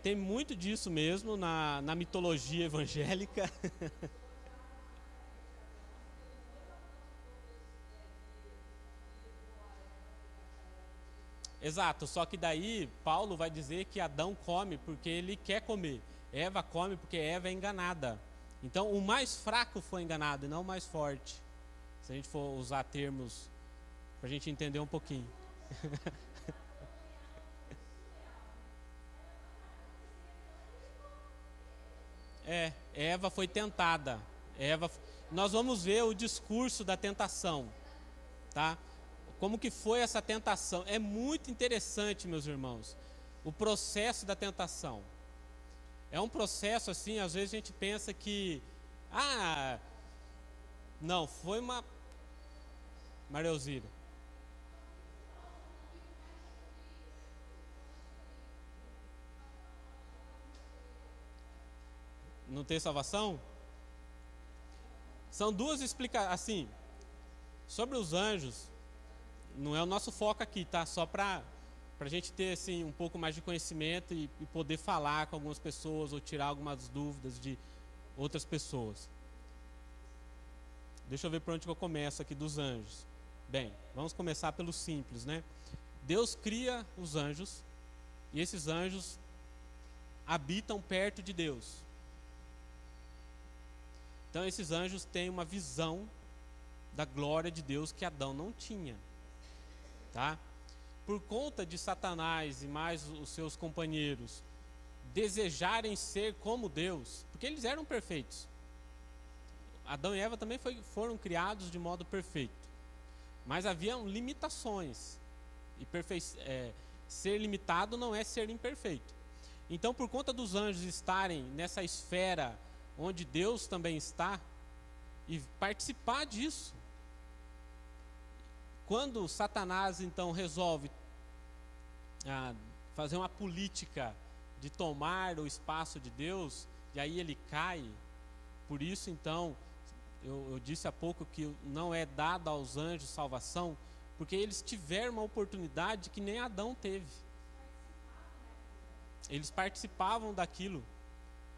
Tem muito disso mesmo na mitologia evangélica. Exato, só que daí Paulo vai dizer que Adão come porque ele quer comer, Eva come porque Eva é enganada. Então o mais fraco foi enganado e não o mais forte, se a gente for usar termos para a gente entender um pouquinho. Eva foi tentada. Nós vamos ver o discurso da tentação, tá? Como que foi essa tentação? É muito interessante, meus irmãos, o processo da tentação. É um processo assim, às vezes a gente pensa que, não, foi uma... Maria Elzira. Não tem salvação? São duas explicações, assim, sobre os anjos, não é o nosso foco aqui, tá? Só para a gente ter assim, um pouco mais de conhecimento e poder falar com algumas pessoas ou tirar algumas dúvidas de outras pessoas. Deixa eu ver por onde que eu começo aqui dos anjos. Bem, vamos começar pelo simples, né? Deus cria os anjos e esses anjos habitam perto de Deus. Então esses anjos têm uma visão da glória de Deus que Adão não tinha, tá? Por conta de Satanás e mais os seus companheiros desejarem ser como Deus, porque eles eram perfeitos. Adão e Eva também foram criados de modo perfeito, mas haviam limitações, e ser limitado não é ser imperfeito. Então, por conta dos anjos estarem nessa esfera onde Deus também está, e participar disso, quando Satanás então resolve fazer uma política de tomar o espaço de Deus, e aí ele cai. Por isso então, eu disse há pouco que não é dado aos anjos salvação, porque eles tiveram uma oportunidade que nem Adão teve. Eles participavam daquilo.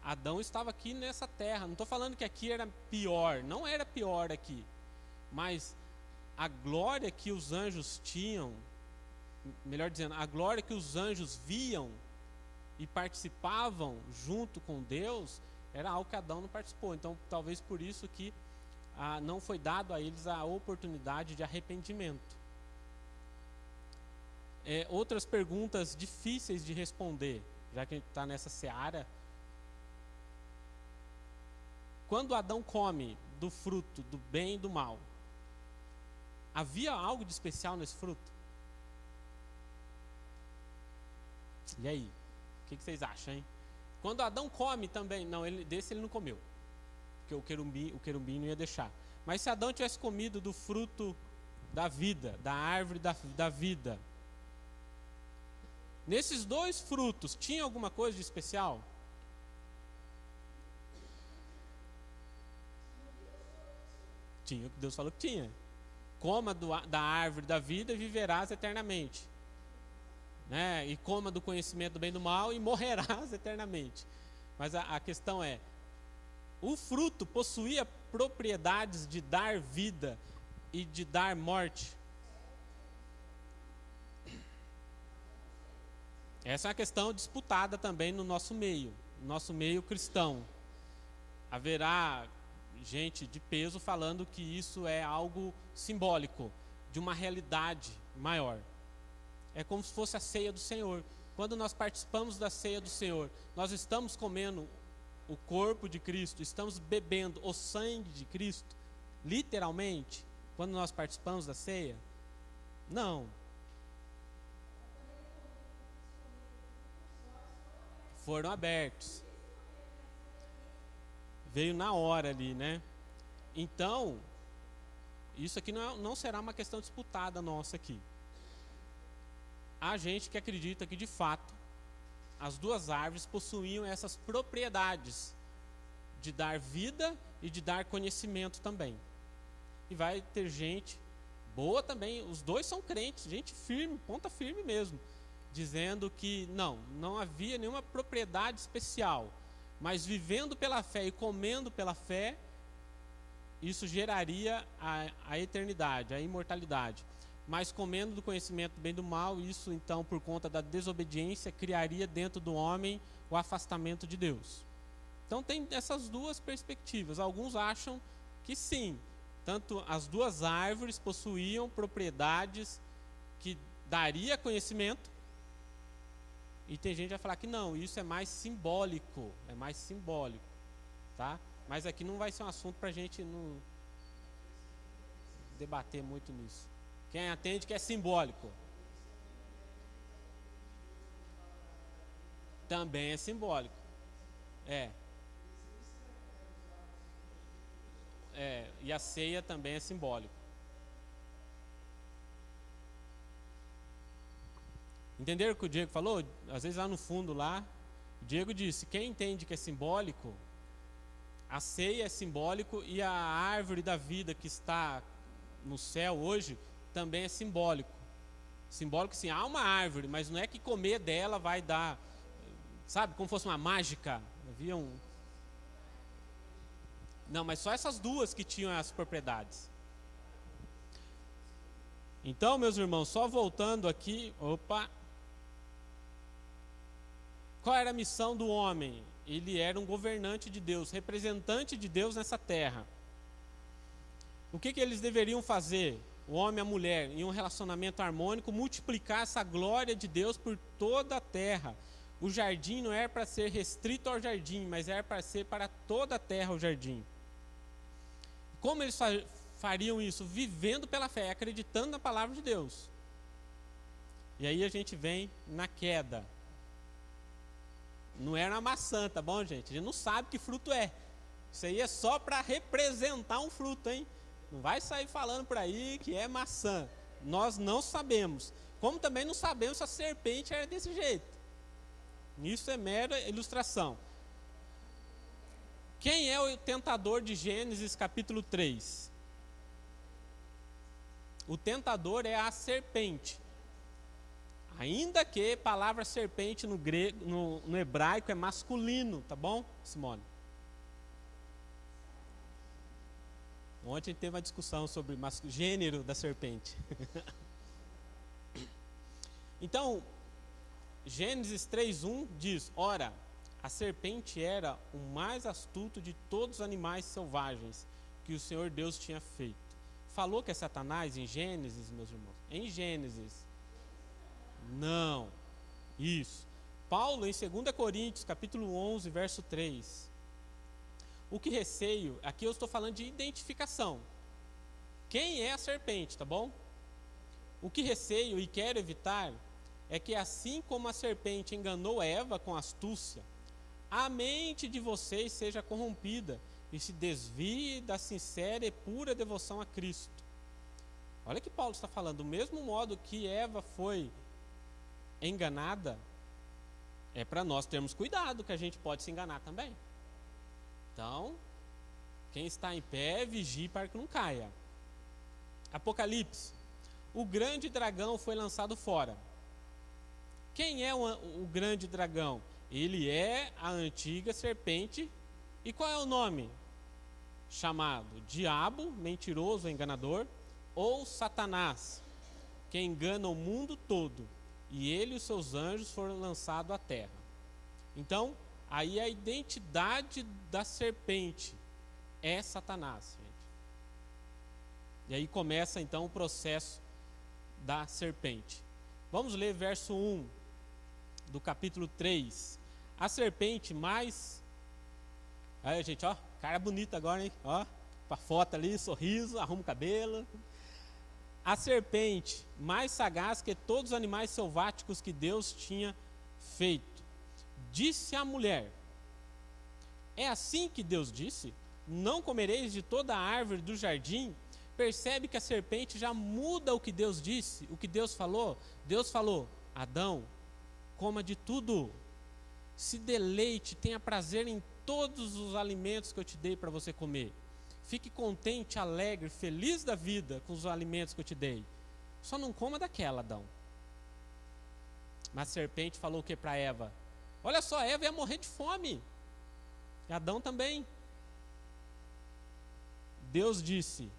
Adão estava aqui nessa terra. Não estou falando que aqui era pior, não era pior aqui, mas a glória que os anjos tinham, melhor dizendo, a glória que os anjos viam e participavam junto com Deus, era algo que Adão não participou. Então talvez por isso que não foi dado a eles a oportunidade de arrependimento. Outras perguntas difíceis de responder, já que a gente está nessa seara. Quando Adão come do fruto do bem e do mal, havia algo de especial nesse fruto? E aí? O que vocês acham, hein? Quando Adão come também, não, desse ele não comeu, porque o querubim não ia deixar. Mas se Adão tivesse comido do fruto da vida, da árvore da vida, nesses dois frutos, tinha alguma coisa de especial? Tinha, o que Deus falou que tinha. coma da árvore da vida e viverás eternamente. Né? E coma do conhecimento do bem e do mal e morrerás eternamente. Mas a questão é, o fruto possuía propriedades de dar vida e de dar morte? Essa é uma questão disputada também no nosso meio cristão. Haverá gente de peso falando que isso é algo simbólico, de uma realidade maior. É como se fosse a ceia do Senhor. Quando nós participamos da ceia do Senhor, nós estamos comendo o corpo de Cristo, estamos bebendo o sangue de Cristo, literalmente, quando nós participamos da ceia? Não. Foram abertos. Veio na hora ali, né? Então, isso aqui não será uma questão disputada nossa aqui. Há gente que acredita que, de fato, as duas árvores possuíam essas propriedades de dar vida e de dar conhecimento também. E vai ter gente boa também, os dois são crentes, gente firme, ponta firme mesmo, dizendo que não havia nenhuma propriedade especial, mas vivendo pela fé e comendo pela fé, isso geraria a eternidade, a imortalidade. Mas comendo do conhecimento do bem e do mal, isso então, por conta da desobediência, criaria dentro do homem o afastamento de Deus. Então tem essas duas perspectivas. Alguns acham que sim, tanto as duas árvores possuíam propriedades que daria conhecimento, e tem gente que vai falar que não, isso é mais simbólico, tá? Mas aqui não vai ser um assunto para a gente não debater muito nisso. Quem atende que é simbólico. Também é simbólico. E a ceia também é simbólico. Entenderam o que o Diego falou? Às vezes lá no fundo lá, o Diego disse, quem entende que é simbólico, a ceia é simbólico e a árvore da vida que está no céu hoje também é simbólico. Simbólico sim, há uma árvore, mas não é que comer dela vai dar, sabe, como fosse uma mágica. Havia Não, mas só essas duas que tinham as propriedades. Então, meus irmãos, só voltando aqui, qual era a missão do homem? Ele era um governante de Deus, representante de Deus nessa terra. O que eles deveriam fazer? O homem e a mulher, em um relacionamento harmônico, multiplicar essa glória de Deus por toda a terra. O jardim não era para ser restrito ao jardim, mas era para ser para toda a terra o jardim. Como eles fariam isso? Vivendo pela fé, acreditando na palavra de Deus. E aí a gente vem na queda. Não era uma maçã, tá bom, gente? A gente não sabe que fruto é. Isso aí é só para representar um fruto, hein? Não vai sair falando por aí que é maçã. Nós não sabemos. Como também não sabemos se a serpente era desse jeito. Isso é mera ilustração. Quem é o tentador de Gênesis capítulo 3? O tentador é a serpente. Ainda que a palavra serpente no grego, no hebraico é masculino, tá bom, Simone? Ontem teve uma discussão sobre o gênero da serpente. Então, Gênesis 3:1 diz: ora, a serpente era o mais astuto de todos os animais selvagens que o Senhor Deus tinha feito. Falou que é Satanás em Gênesis, meus irmãos? Em Gênesis. Não. Isso. Paulo, em 2 Coríntios, capítulo 11, verso 3. O que receio, aqui eu estou falando de identificação. Quem é a serpente, tá bom? O que receio e quero evitar é que assim como a serpente enganou Eva com astúcia, a mente de vocês seja corrompida e se desvie da sincera e pura devoção a Cristo. Olha que Paulo está falando, do mesmo modo que Eva foi enganada, é para nós termos cuidado, que a gente pode se enganar também. Então, quem está em pé, vigie para que não caia. Apocalipse. O grande dragão foi lançado fora. Quem é o grande dragão? Ele é a antiga serpente. E qual é o nome? Chamado Diabo, mentiroso, enganador, ou Satanás, que engana o mundo todo. E ele e os seus anjos foram lançados à terra. Então, aí a identidade da serpente é Satanás, gente. E aí começa então o processo da serpente. Vamos ler verso 1 do capítulo 3. A serpente mais... Aí, gente, ó, cara bonita agora, hein? Ó, com a foto ali, sorriso, arruma o cabelo. A serpente mais sagaz que todos os animais selváticos que Deus tinha feito, disse à mulher: é assim que Deus disse? Não comereis de toda a árvore do jardim? Percebe que a serpente já muda o que Deus disse, o que Deus falou. Deus falou: Adão, coma de tudo, se deleite, tenha prazer em todos os alimentos que eu te dei para você comer. Fique contente, alegre, feliz da vida com os alimentos que eu te dei. Só não coma daquela, Adão. Mas a serpente falou o que para Eva? Olha só, Eva ia morrer de fome. E Adão também. Deus disse: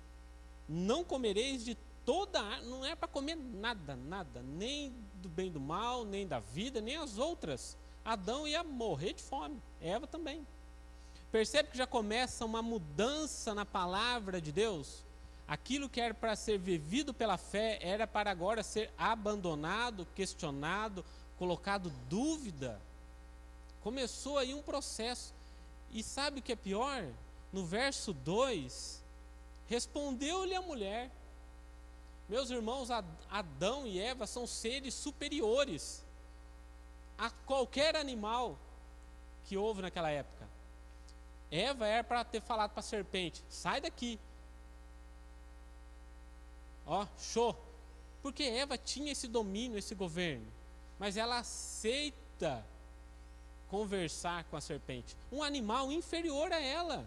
não comereis de toda a... Não é para comer nada, nem do bem e do mal, nem da vida, nem as outras. Adão ia morrer de fome, Eva também. Percebe que já começa uma mudança na palavra de Deus? Aquilo que era para ser vivido pela fé, era para agora ser abandonado, questionado, colocado dúvida. Começou aí um processo. E sabe o que é pior? No verso 2, respondeu-lhe a mulher. Meus irmãos, Adão e Eva são seres superiores a qualquer animal que houve naquela época. Eva era para ter falado para a serpente: sai daqui. Ó, show. Porque Eva tinha esse domínio, esse governo. Mas ela aceita conversar com a serpente. Um animal inferior a ela.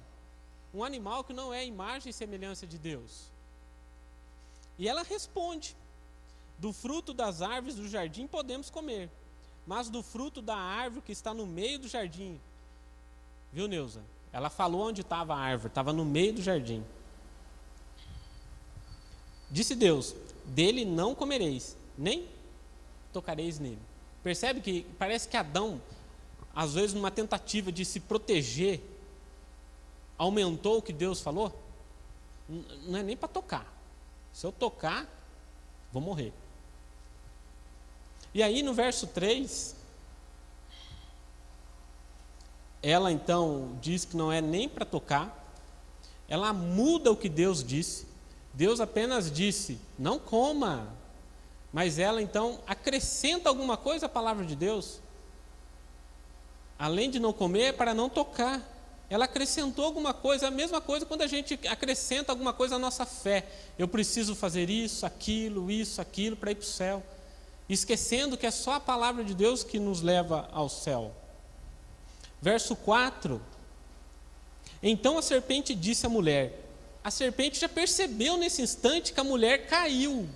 Um animal que não é imagem e semelhança de Deus. E ela responde: do fruto das árvores do jardim podemos comer, mas do fruto da árvore que está no meio do jardim. Viu, Neuza? Ela falou onde estava a árvore, estava no meio do jardim. Disse Deus: dele não comereis, nem tocareis nele. Percebe que parece que Adão, às vezes numa tentativa de se proteger, aumentou o que Deus falou. Não é nem para tocar. Se eu tocar, vou morrer. E aí no verso 3, ela então diz que não é nem para tocar. Ela muda o que Deus disse. Deus apenas disse: não coma. Mas ela então acrescenta alguma coisa à palavra de Deus. Além de não comer, é para não tocar. Ela acrescentou alguma coisa. A mesma coisa quando a gente acrescenta alguma coisa à nossa fé. Eu preciso fazer isso, aquilo para ir para o céu. Esquecendo que é só a palavra de Deus que nos leva ao céu. Verso 4. Então a serpente disse à mulher. A serpente já percebeu nesse instante que a mulher caiu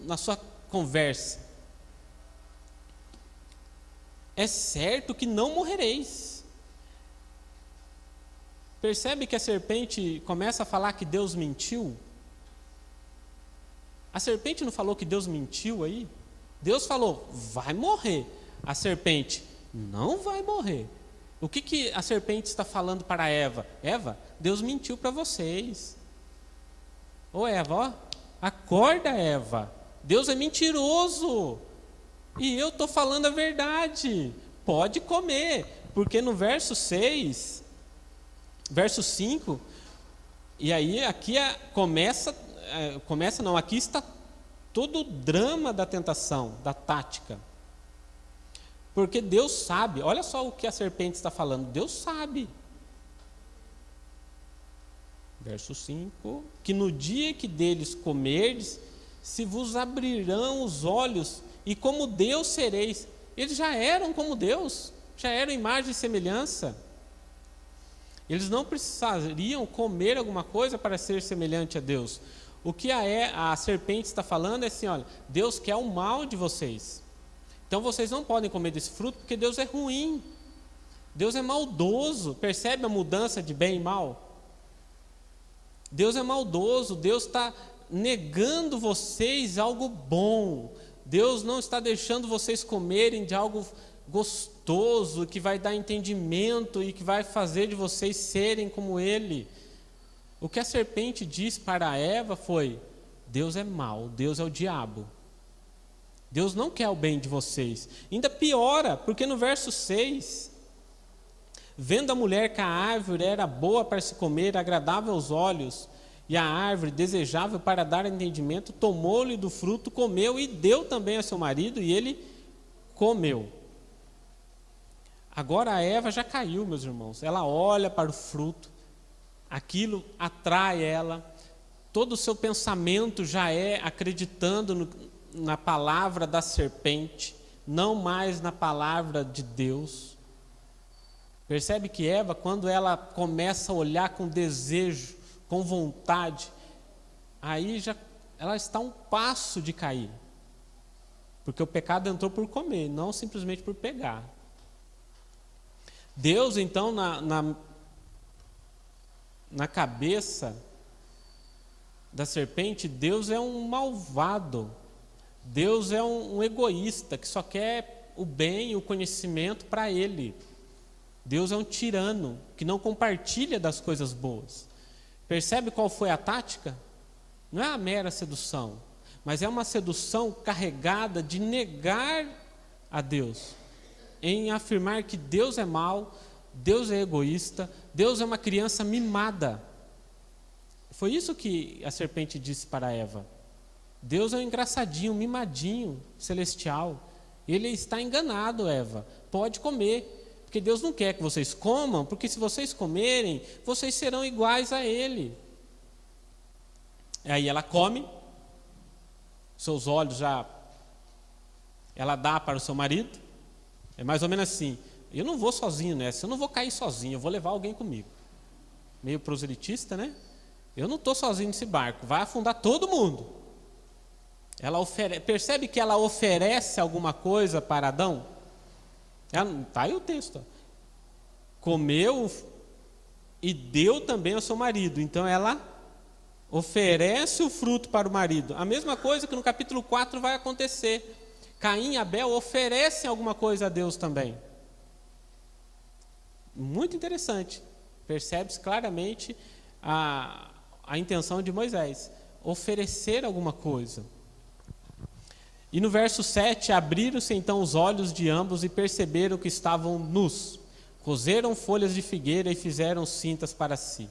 na sua conversa. É certo que não morrereis. Percebe que a serpente começa a falar que Deus mentiu? A serpente não falou que Deus mentiu aí? Deus falou: vai morrer. A serpente: não vai morrer. O que a serpente está falando para Eva? Eva, Deus mentiu para vocês. Ô Eva, ó, acorda, Eva. Deus é mentiroso. E eu estou falando a verdade. Pode comer. Porque no verso 6, verso 5, e aí aqui aqui está todo o drama da tentação, da tática. Porque Deus sabe, olha só o que a serpente está falando, Deus sabe. Verso 5, que no dia que deles comerdes, se vos abrirão os olhos, e como Deus sereis. Eles já eram como Deus, já eram imagem e semelhança. Eles não precisariam comer alguma coisa para ser semelhante a Deus. O que a serpente está falando é assim, olha, Deus quer o mal de vocês. Então vocês não podem comer desse fruto porque Deus é ruim. Deus é maldoso. Percebe a mudança de bem e mal? Deus é maldoso. Deus está negando vocês algo bom. Deus não está deixando vocês comerem de algo gostoso, que vai dar entendimento e que vai fazer de vocês serem como Ele. O que a serpente disse para Eva foi: Deus é mau, Deus é o diabo. Deus não quer o bem de vocês. Ainda piora, porque no verso 6, vendo a mulher que a árvore era boa para se comer, agradável aos olhos, e a árvore desejável para dar entendimento, tomou-lhe do fruto, comeu e deu também a seu marido, e ele comeu. Agora a Eva já caiu, meus irmãos. Ela olha para o fruto, aquilo atrai ela, todo o seu pensamento já é acreditando na palavra da serpente, não mais na palavra de Deus. Percebe que Eva, quando ela começa a olhar com desejo, com vontade, aí já ela está a um passo de cair, porque o pecado entrou por comer, não simplesmente por pegar. Deus, então, na cabeça da serpente, Deus é um malvado, Deus é um egoísta que só quer o bem e o conhecimento para ele. Deus é um tirano que não compartilha das coisas boas. Percebe qual foi a tática? Não é a mera sedução, mas é uma sedução carregada de negar a Deus, em afirmar que Deus é mau, Deus é egoísta, Deus é uma criança mimada. Foi isso que a serpente disse para Eva. Deus é um engraçadinho, mimadinho, celestial. Ele está enganado, Eva. Pode comer, porque Deus não quer que vocês comam, porque se vocês comerem, vocês serão iguais a Ele. Aí ela come, seus olhos já, ela dá para o seu marido. É mais ou menos assim: eu não vou sozinho nessa, eu não vou cair sozinho, eu vou levar alguém comigo. Meio proselitista, né? Eu não estou sozinho nesse barco, vai afundar todo mundo. Percebe que ela oferece alguma coisa para Adão? Está aí o texto. Comeu e deu também ao seu marido. Então ela oferece o fruto para o marido. A mesma coisa que no capítulo 4 vai acontecer. Caim e Abel oferecem alguma coisa a Deus também. Muito interessante. Percebe-se claramente a intenção de Moisés. Oferecer alguma coisa. E no verso 7, abriram-se então os olhos de ambos e perceberam que estavam nus. Coseram folhas de figueira e fizeram cintas para si.